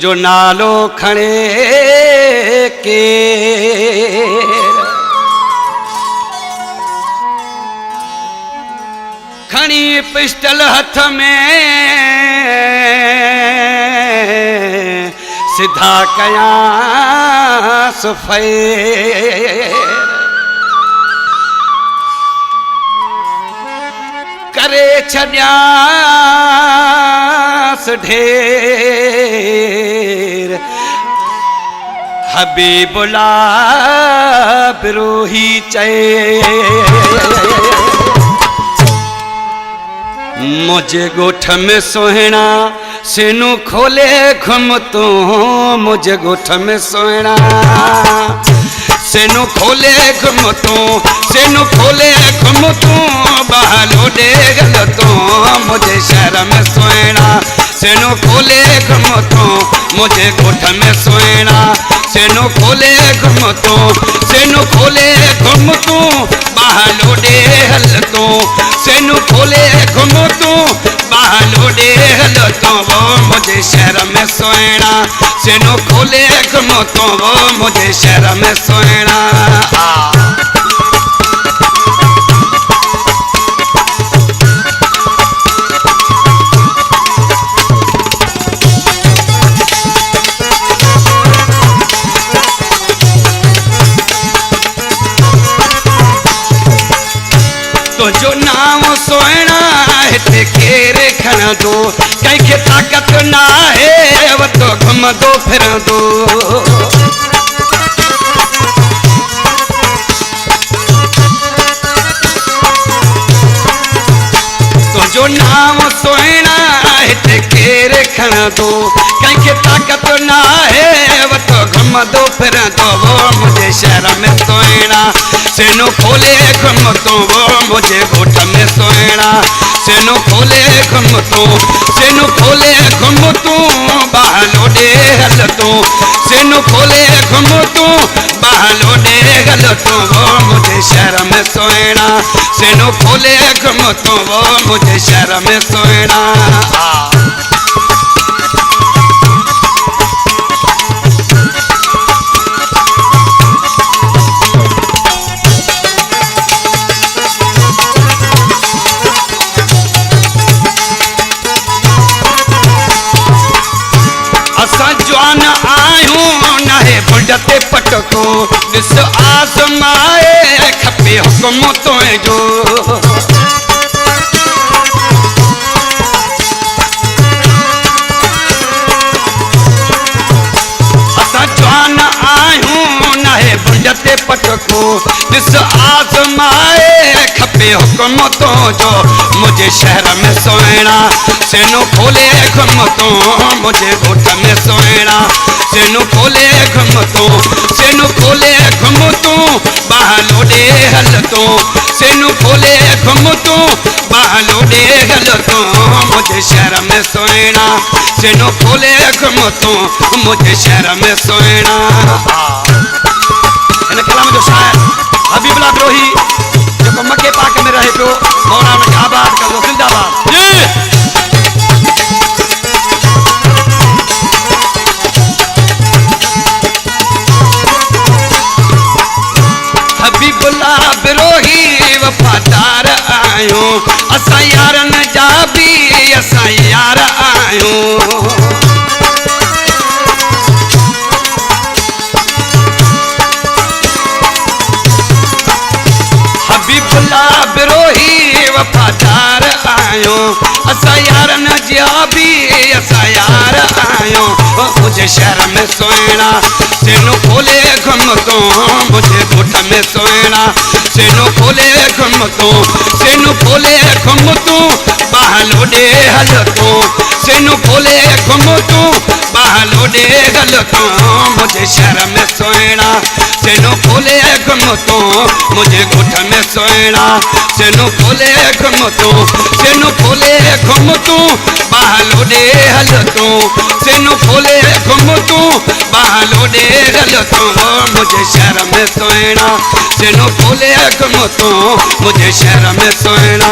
तुझो नालो खणे के खणी पिस्टल हथ में सिधा कया सफ़ेर करे छड्यास ढेर हबीबुल्लाह बिरोही चए मुझे गोठ में सोहना सेनु खोले घुम तू मुझे गोठ में सोहना सेनु खोले घुम तू सेनु खोले घुम तू बहलो डेगल तू मुझे शहर में सोहना सेनु खोले घुम तू मुझे गोठ में सोहना सेनु खोले घुम तू सेनु खोले घुम तू बहलो डेगल तू सेनु खोले घुम तू बहलो डेगल तू वो मुझे शहर में सोहना सेनु खोले घुम तू वो मुझे शहर में सोहना तो जो नाम सोहना हिते केरे खण दो कंहिंखे ताक़त ना है वो तो घुम दो फिर दो तो जो नाम सोहना हिते केरे खण दो कंहिंखे ताक़त ना है वो तो घुम दो फिर दो वो मुझे शहर में सोहना सेनु खोले घुम तू वो मुझे गोठ में सोहना सेनु खोले घुम तू सेनु खोले घुम तू बहलो डेगल तू सेनु खोले घुम तू बहलो डेगल तू वो मुझे शहर में सोहना सेनु खोले घुम तू वो मुझे शहर में सोहना जवान आयूं नाहे बुढ़ते पटको ॾिस आज़माए खपे हुकुम तुंहिंजो असां जवान आयूं नाहे बुढ़ते पटको ॾिस आज़माए खपे हुकुम तुंहिंजो मुझे शहर में सोहना सेनु खोले घुम तू मुझे गोठ में सोहना सेनु खोले घुम तू सेनु खोले घुम तू बहलो डेगल तू सेनु खोले घुम तू बहलो डेगल तू मुझे शहर में सोहना सेनु खोले घुम तू मुझे शहर में सोहना इन कलाम जो शायर हबीबुल्लाह बिरोही जो मक्के पाक में रहे पियो मौलाना आबाद का जिंदाबाद हबीबुल्लाह बिरोही वफादार आयो असां यारन जा भी असां यार आयो हबीबुल्लाह बिरोही वफादार आयो असां यारन जा भी असां यार आयो मुझे शहर में सोहना सेनु खोले घुम तू मुझे गोठ में सोहना सेनु खोले घुम तू सेनु खोले घुम तू बहलो डेगल तू सेनु खोले घुम तू बहलो डेगल तू मुझे शहर में सोहना सेनु खोले घुम तू मुझे गोठ में सोहना सेनु खोले घुम तू सेनु खोले घुम तू बहलो डेगल तू सेनु खोले घुम तू बहलो डेगल तू मुझे शहर में सोहना सेनु खोले घुम तू मुझे शहर में सोहना